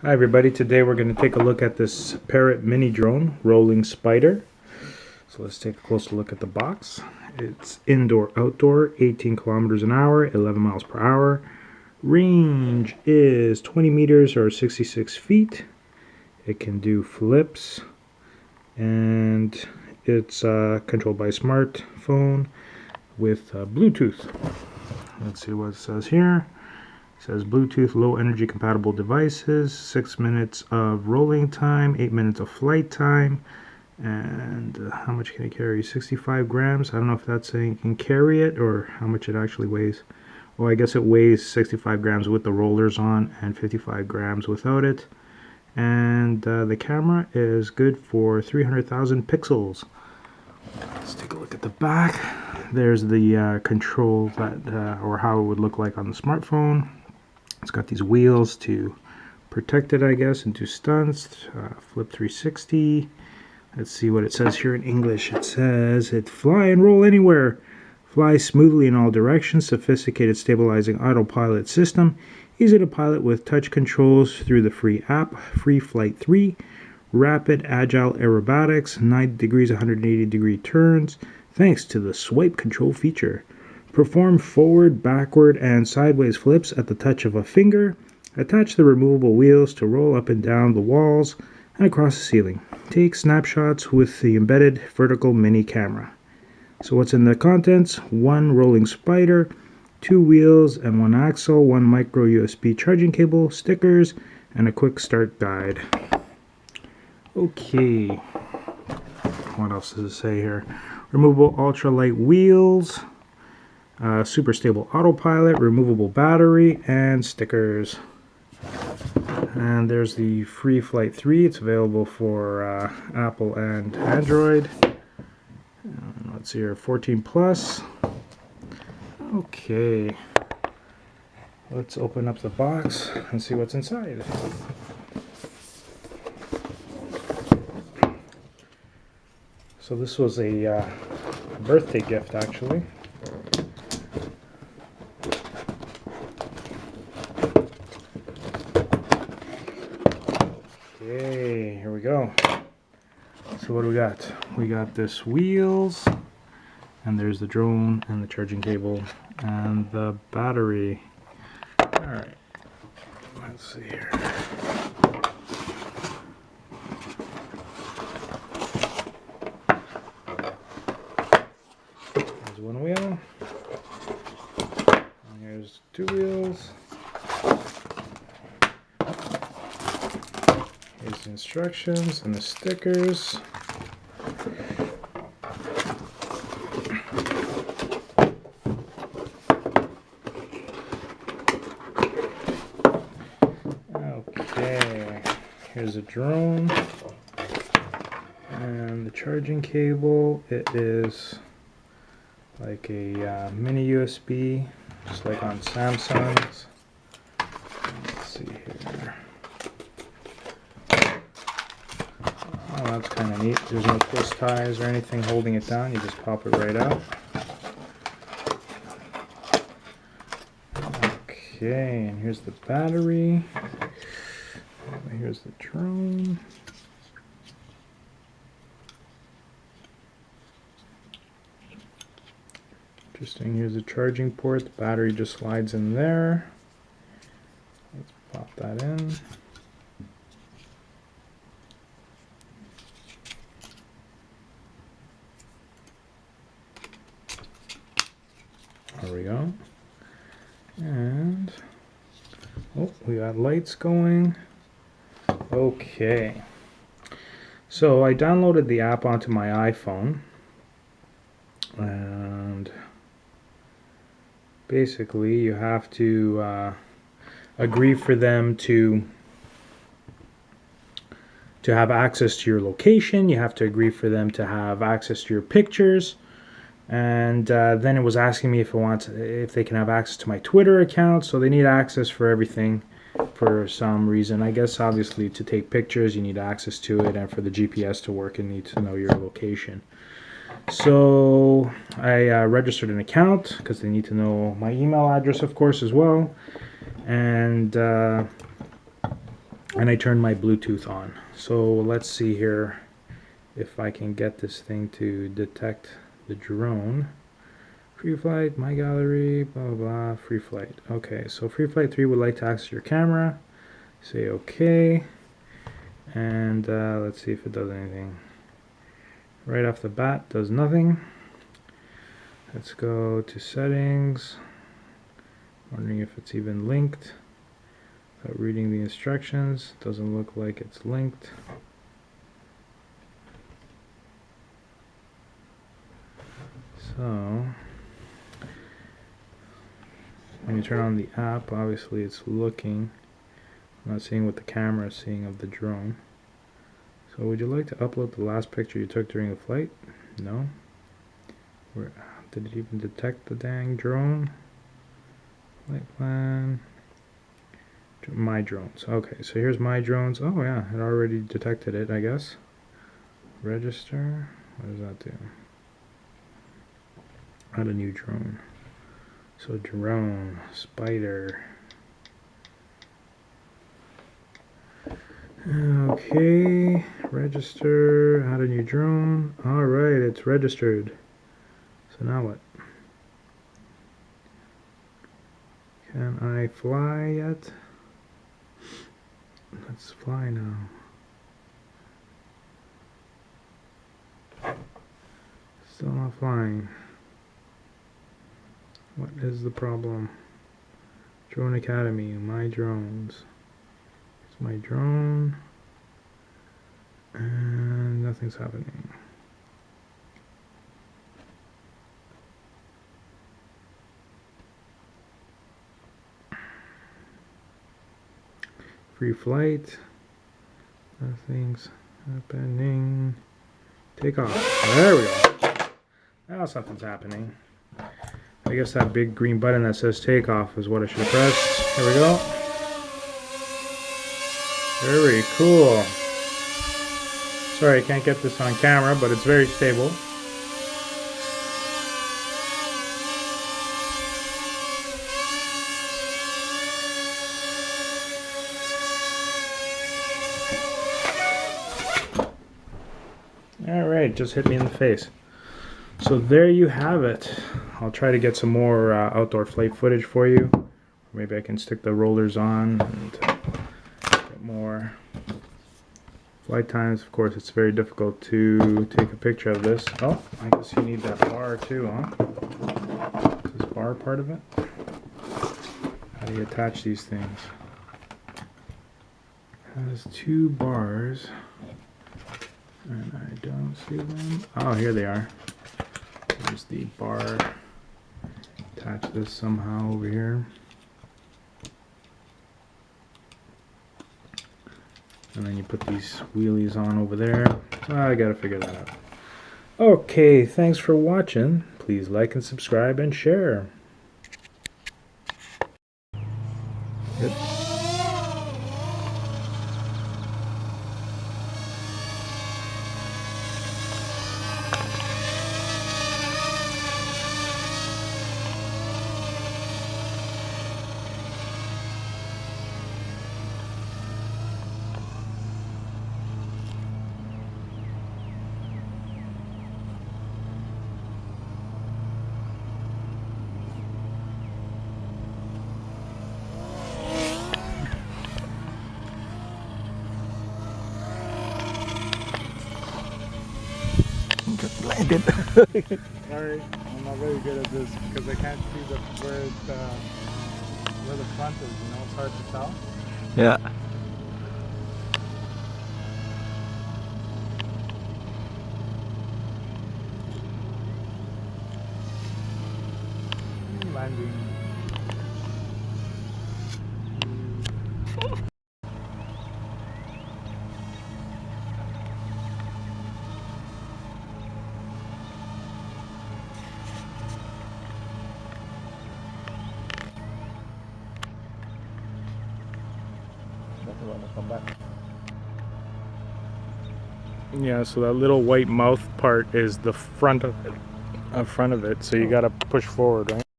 Hi everybody, today we're going to take a look at this Parrot mini drone rolling spider. So let's take a closer look at the box. It's indoor outdoor, 18 kilometers an hour, 11 miles per hour. Range is 20 meters or 66 feet. It can do flips and it's controlled by a smartphone with Bluetooth. Let's see what it says here. It says Bluetooth low energy compatible devices, 6 minutes of rolling time, 8 minutes of flight time, and how much can it carry? 65 grams. I don't know if that's saying you can carry it or how much it actually weighs. Well, I guess it weighs 65 grams with the rollers on and 55 grams without it. And the camera is good for 300,000 pixels. Let's take a look at the back. There's the control that, or how it would look like on the smartphone. It's got these wheels to protect it, I guess, and do stunts. Flip 360. Let's see what it says here in English. It says, it fly and roll anywhere. Fly smoothly in all directions. Sophisticated stabilizing autopilot system. Easy to pilot with touch controls through the free app. Free Flight 3. Rapid agile aerobatics. 90 degrees, 180 degree turns. Thanks to the swipe control feature. Perform forward, backward, and sideways flips at the touch of a finger. Attach the removable wheels to roll up and down the walls and across the ceiling. Take snapshots with the embedded vertical mini camera. So what's in the contents? 1 rolling spider, 2 wheels and 1 axle, 1 micro USB charging cable, stickers, and a quick start guide. Okay. What else does it say here? Removable ultralight wheels. Super stable autopilot, removable battery, and stickers. And there's the Free Flight 3. It's available for Apple and Android. Let's see here, 14 plus. Okay, let's open up the box and see what's inside. So this was a birthday gift, actually. Okay, here we go. So what do we got? We got this wheels, and there's the drone, and the charging cable, and the battery. Alright, let's see here. There's one wheel, and here's 2 wheels. Here's the instructions and the stickers. Okay, here's a drone and the charging cable. It is like a mini USB, just like on Samsung's. Let's see here. Oh, that's kind of neat. There's no twist ties or anything holding it down. You just pop it right out. Okay, and here's the battery. Here's the drone. Interesting. Here's the charging port. The battery just slides in there. Let's pop that in. There we go. And oh, we got lights going. Okay. So I downloaded the app onto my iPhone, and basically you have to agree for them to have access to your location. You have to agree for them to have access to your pictures. And then it was asking me if they can have access to my Twitter account. So they need access for everything for some reason. I guess obviously to take pictures you need access to it, and for the GPS to work you need to know your location. So I registered an account because they need to know my email address, of course, as well. And and I turned my Bluetooth on. So let's see here if I can get this thing to detect the drone. Free flight, my gallery, blah blah blah, free flight. Okay, so free flight 3 would like to access your camera. Say okay, and let's see if it does anything. Right off the bat, does nothing. Let's go to settings. Wondering if it's even linked. Without reading the instructions, doesn't look like it's linked. So when you turn on the app, obviously it's looking. I'm not seeing what the camera is seeing of the drone. So would you like to upload the last picture you took during the flight? No. Where did it even detect the dang drone? Flight plan. My drones. Okay, so here's my drones. Oh yeah, it already detected it, I guess. Register. What does that do? Add a new drone. So drone, spider. Okay, register, add a new drone. Alright, it's registered. So now what? Can I fly yet? Let's fly now. Still not flying. What is the problem? Drone Academy, my drones. It's my drone. And nothing's happening. Free flight. Nothing's happening. Take off. There we go. Now something's happening. I guess that big green button that says takeoff is what I should have pressed. There we go. Very cool. Sorry, I can't get this on camera, but it's very stable. Alright, just hit me in the face. So there you have it. I'll try to get some more outdoor flight footage for you. Maybe I can stick the rollers on and get more flight times. Of course, it's very difficult to take a picture of this. Oh, I guess you need that bar too, huh? Is this bar part of it? How do you attach these things? It has two bars. And I don't see them. Oh, here they are. There's the bar. Attach this somehow over here. And then you put these wheelies on over there. I gotta figure that out. Okay, thanks for watching. Please like and subscribe and share. Good. Just landed. Sorry, I'm not very good at this because I can't see where the front is, you know, it's hard to tell. Yeah. Landing. Doesn't want to come back. Yeah, so that little white mouth part is the front of it. So you gotta push forward, right?